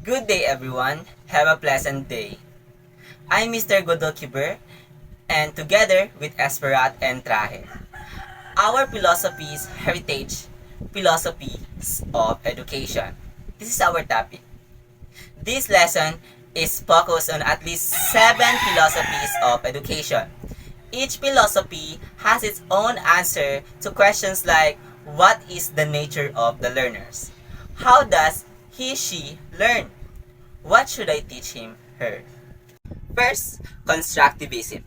Good day everyone. Have a pleasant day. I'm Mr. Godol Kiber and together with Esperat and Trahe, our philosophies heritage philosophies of education. This is our topic. This lesson is focused on at least 7 philosophies of education. Each philosophy has its own answer to questions like what is the nature of the learners? How does he/she learn? What should I teach him/her? First, constructivism.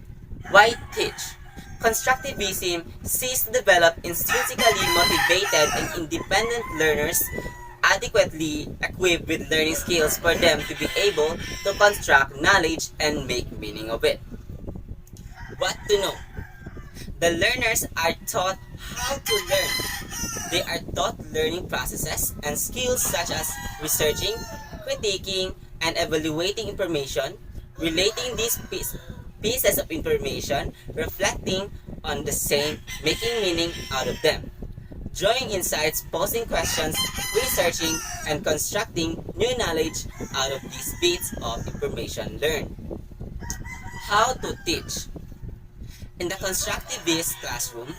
Why teach? Constructivism seeks to develop intrinsically motivated and independent learners adequately equipped with learning skills for them to be able to construct knowledge and make meaning of it. What to know? The learners are taught how to learn. They are taught learning processes and skills such as researching, critiquing, and evaluating information, relating these pieces of information, reflecting on the same, making meaning out of them, drawing insights, posing questions, researching, and constructing new knowledge out of these bits of information learned. How to teach? In the constructivist classroom,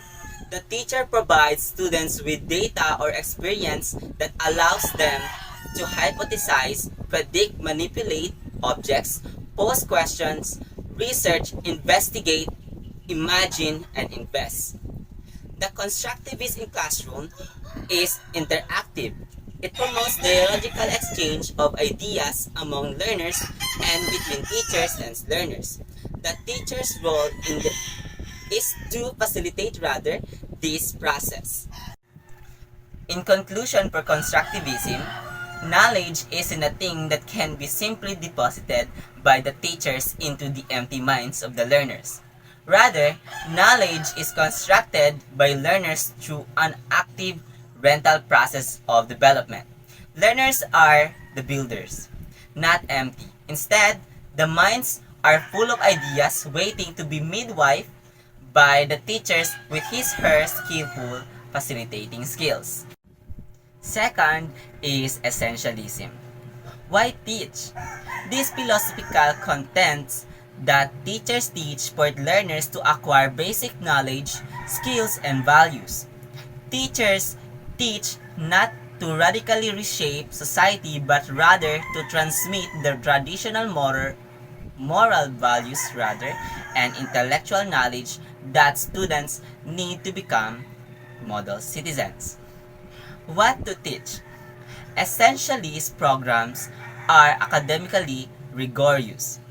the teacher provides students with data or experience that allows them to hypothesize, predict, manipulate objects, pose questions, research, investigate, imagine, and invest. The constructivist in classroom is interactive. It promotes dialogical exchange of ideas among learners and between teachers and learners. The teacher's role is to facilitate this process. In conclusion for constructivism, knowledge isn't a thing that can be simply deposited by the teachers into the empty minds of the learners. Rather, knowledge is constructed by learners through an active rental process of development. Learners are the builders, not empty. Instead, the minds are full of ideas waiting to be midwife by the teachers with his/her skillful facilitating skills. Second is essentialism. Why teach? This philosophical contends that teachers teach for learners to acquire basic knowledge, skills, and values. Teachers teach not to radically reshape society but rather to transmit the traditional moral values and intellectual knowledge that students need to become model citizens. What to teach? Essentialist programs are academically rigorous.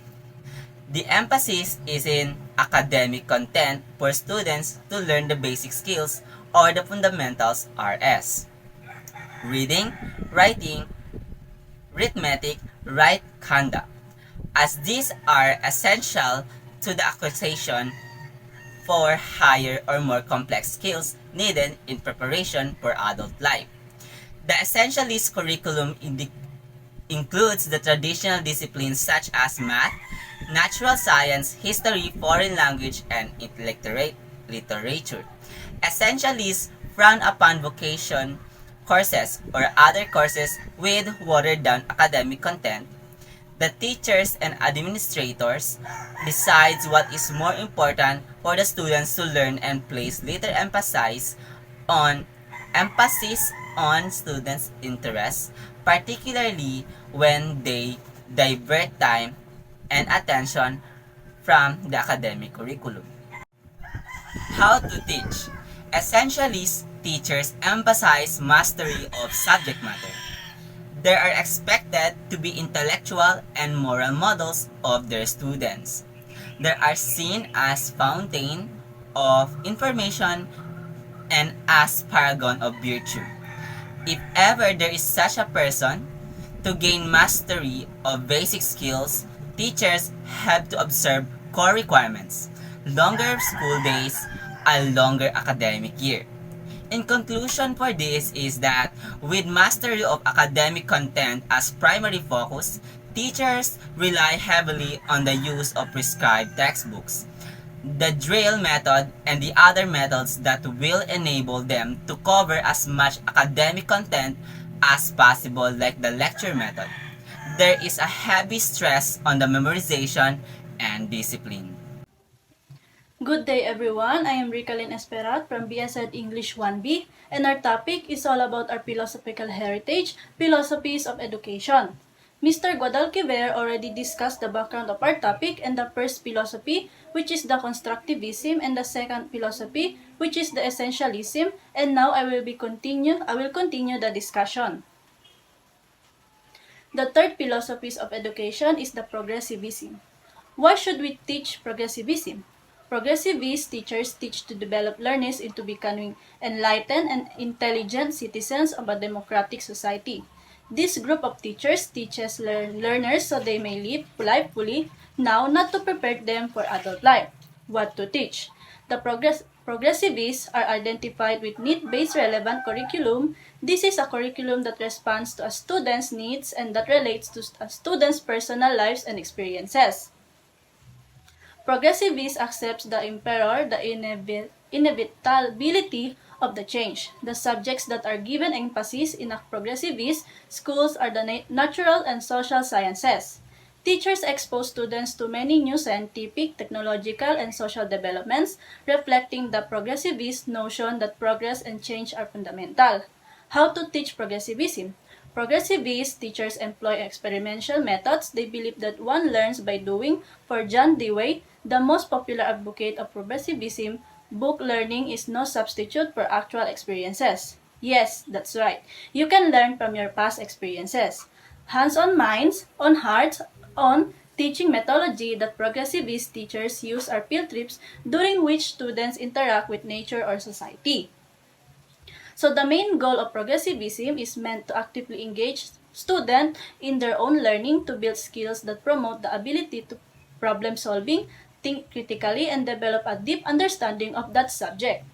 The emphasis is in academic content for students to learn the basic skills or the fundamentals RS. Reading, writing, arithmetic, right conduct, as these are essential to the acquisition for higher or more complex skills needed in preparation for adult life. The essentialist curriculum includes the traditional disciplines such as math, natural science, history, foreign language, and literature. Essentialists frown upon vocation courses or other courses with watered-down academic content. The teachers and administrators decides what is more important for the students to learn and place later emphasis on students' interests, particularly when they divert time and attention from the academic curriculum. How to teach? Essentially, teachers emphasize mastery of subject matter. They are expected to be intellectual and moral models of their students. They are seen as fountain of information and as paragon of virtue. If ever there is such a person, to gain mastery of basic skills, teachers have to observe core requirements, longer school days, a longer academic year. In conclusion for this is that with mastery of academic content as primary focus, teachers rely heavily on the use of prescribed textbooks, the drill method, and the other methods that will enable them to cover as much academic content as possible like the lecture method. there is a heavy stress on the memorization and discipline. Good day everyone, I am Ricalyn Esperat from BSED English 1B and our topic is all about our philosophical heritage, Philosophies of Education. Mr. Guadalquiver already discussed the background of our topic and the first philosophy, which is the constructivism, and the second philosophy, which is the essentialism, and now I will continue the discussion. The third philosophies of education is the progressivism. Why should we teach progressivism? Progressivist teachers teach to develop learners into becoming enlightened and intelligent citizens of a democratic society. This group of teachers teaches learners so they may live life fully now, not to prepare them for adult life. What to teach? The progressivists are identified with need-based relevant curriculum. This is a curriculum that responds to a student's needs and that relates to a student's personal lives and experiences. Progressivist accepts the emperor, the inevitability of the change. The subjects that are given emphasis in a progressivist schools are the natural and social sciences. Teachers expose students to many new scientific, technological, and social developments, reflecting the progressivist notion that progress and change are fundamental. How to teach progressivism? Progressivist teachers employ experiential methods. They believe that one learns by doing. For John Dewey, the most popular advocate of progressivism, book learning is no substitute for actual experiences. Yes, that's right. You can learn from your past experiences. Hands-on minds, on hearts, on teaching methodology that progressivist teachers use are field trips during which students interact with nature or society. So the main goal of progressivism is meant to actively engage students in their own learning to build skills that promote the ability to problem solving, think critically, and develop a deep understanding of that subject.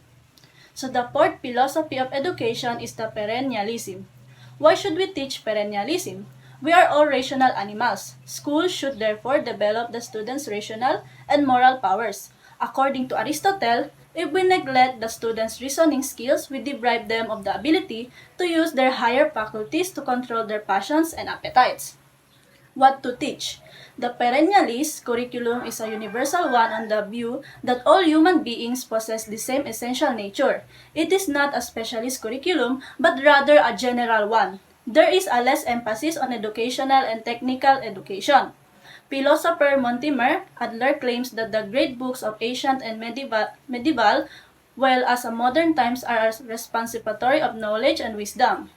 So the fourth philosophy of education is the perennialism. Why should we teach perennialism? We are all rational animals. Schools should therefore develop the students' rational and moral powers. According to Aristotle, if we neglect the students' reasoning skills, we deprive them of the ability to use their higher faculties to control their passions and appetites. What to teach? The perennialist curriculum is a universal one on the view that all human beings possess the same essential nature. It is not a specialist curriculum, but rather a general one. There is a less emphasis on educational and technical education. Philosopher Mortimer Adler claims that the great books of ancient and medieval well as modern times are a repository of knowledge and wisdom.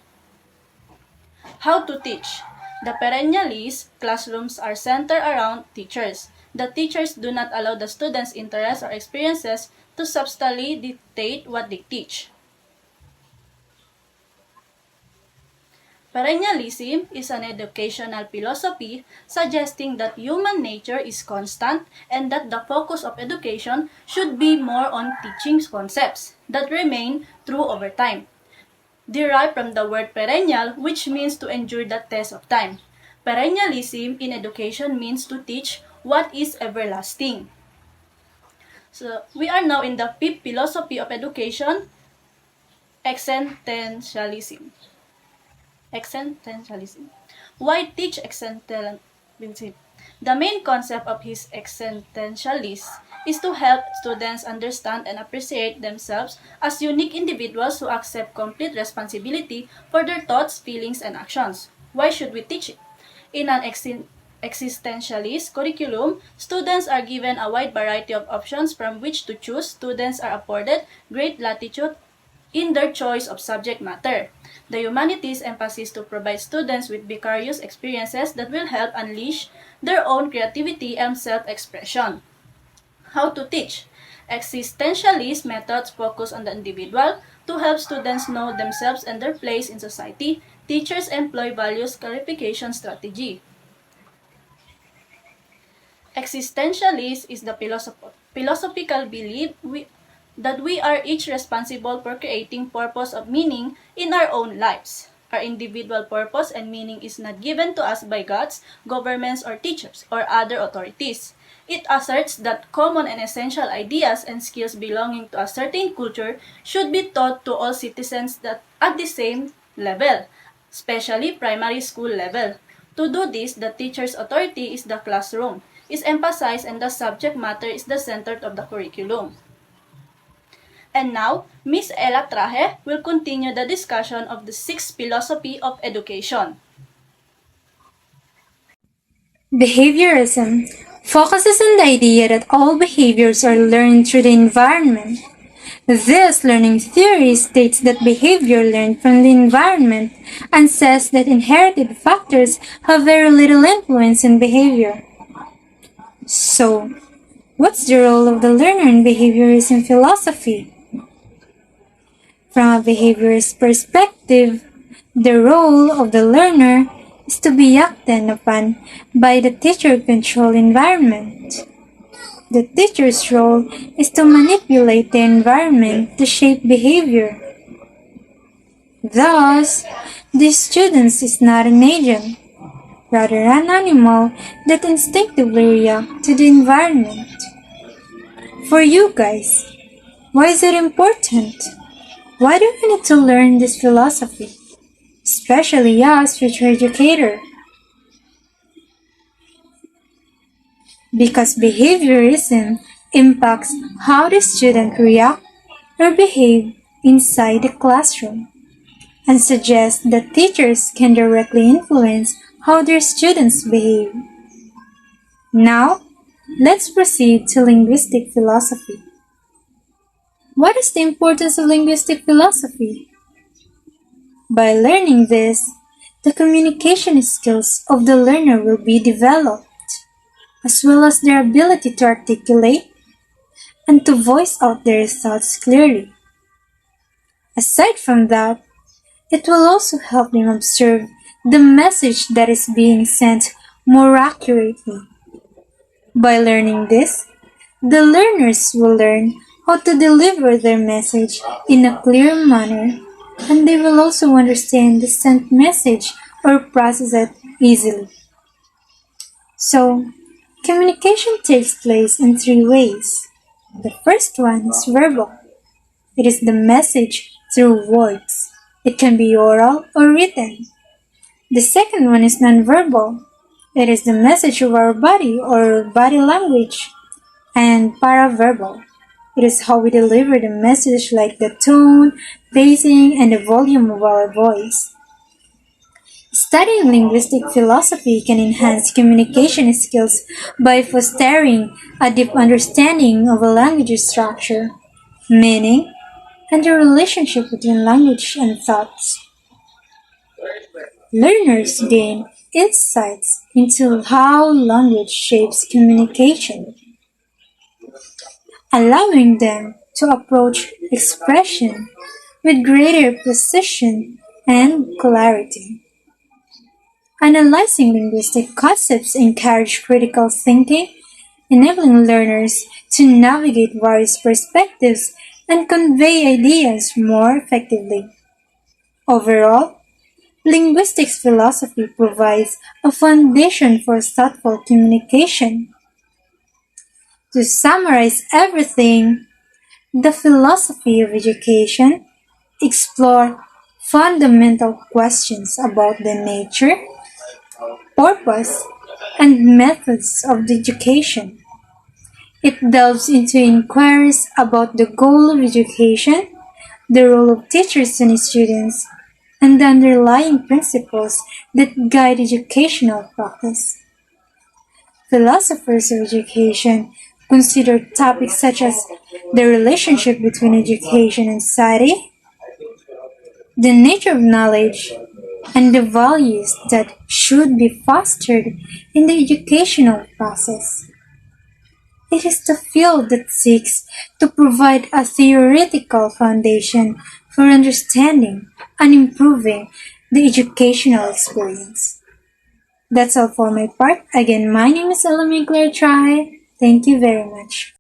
How to teach? The perennialist classrooms are centered around teachers. The teachers do not allow the students' interests or experiences to substantially dictate what they teach. Perennialism is an educational philosophy suggesting that human nature is constant and that the focus of education should be more on teaching concepts that remain true over time. Derived from the word perennial, which means to endure the test of time. Perennialism in education means to teach what is everlasting. So, we are now in the fifth philosophy of education, existentialism. Existentialism. Why teach existentialism? The main concept of his existentialist is to help students understand and appreciate themselves as unique individuals who accept complete responsibility for their thoughts, feelings, and actions. Why should we teach it? In an existentialist curriculum, students are given a wide variety of options from which to choose. Students are afforded great latitude in their choice of subject matter. The humanities emphasis to provide students with vicarious experiences that will help unleash their own creativity and self-expression. How to teach? Existentialist methods focus on the individual to help students know themselves and their place in society. Teachers employ values clarification strategy. Existentialist is the philosophical belief that we are each responsible for creating purpose of meaning in our own lives. Our individual purpose and meaning is not given to us by gods, governments, or teachers, or other authorities. It asserts that common and essential ideas and skills belonging to a certain culture should be taught to all citizens at the same level, especially primary school level. To do this, the teacher's authority is the classroom, is emphasized, and the subject matter is the center of the curriculum. And now, Ms. Ella Traje will continue the discussion of the sixth philosophy of education. Behaviorism focuses on the idea that all behaviors are learned through the environment. This learning theory states that behavior learned from the environment and says that inherited factors have very little influence in behavior. So, what's the role of the learner in behaviorism philosophy? From a behaviorist perspective, the role of the learner is to be acted upon by the teacher-controlled environment. The teacher's role is to manipulate the environment to shape behavior. Thus, the student is not an agent, rather an animal that instinctively reacts to the environment. For you guys, why is it important? Why do we need to learn this philosophy, especially as future educator? Because behaviorism impacts how the student react or behave inside the classroom and suggests that teachers can directly influence how their students behave. Now, let's proceed to linguistic philosophy. What is the importance of linguistic philosophy? By learning this, the communication skills of the learner will be developed, as well as their ability to articulate and to voice out their thoughts clearly. Aside from that, it will also help them observe the message that is being sent more accurately. By learning this, the learners will learn how to deliver their message in a clear manner, and they will also understand the sent message or process it easily. So, communication takes place in three ways. The first one is verbal. It is the message through words. It can be oral or written. The second one is nonverbal. It is the message of our body or body language. And paraverbal. It is how we deliver the message, like the tone, pacing, and the volume of our voice. Studying linguistic philosophy can enhance communication skills by fostering a deep understanding of a language's structure, meaning, and the relationship between language and thoughts. Learners gain insights into how language shapes communication, allowing them to approach expression with greater precision and clarity. Analyzing linguistic concepts encourage critical thinking, enabling learners to navigate various perspectives and convey ideas more effectively. Overall, linguistics philosophy provides a foundation for thoughtful communication. To summarize everything, the philosophy of education explore fundamental questions about the nature, purpose, and methods of the education. It delves into inquiries about the goal of education, the role of teachers and students, and the underlying principles that guide educational practice. Philosophers of education consider topics such as the relationship between education and society, the nature of knowledge, and the values that should be fostered in the educational process. It is the field that seeks to provide a theoretical foundation for understanding and improving the educational experience. That's all for my part. Again, my name is Elamine Claire Try. Thank you very much.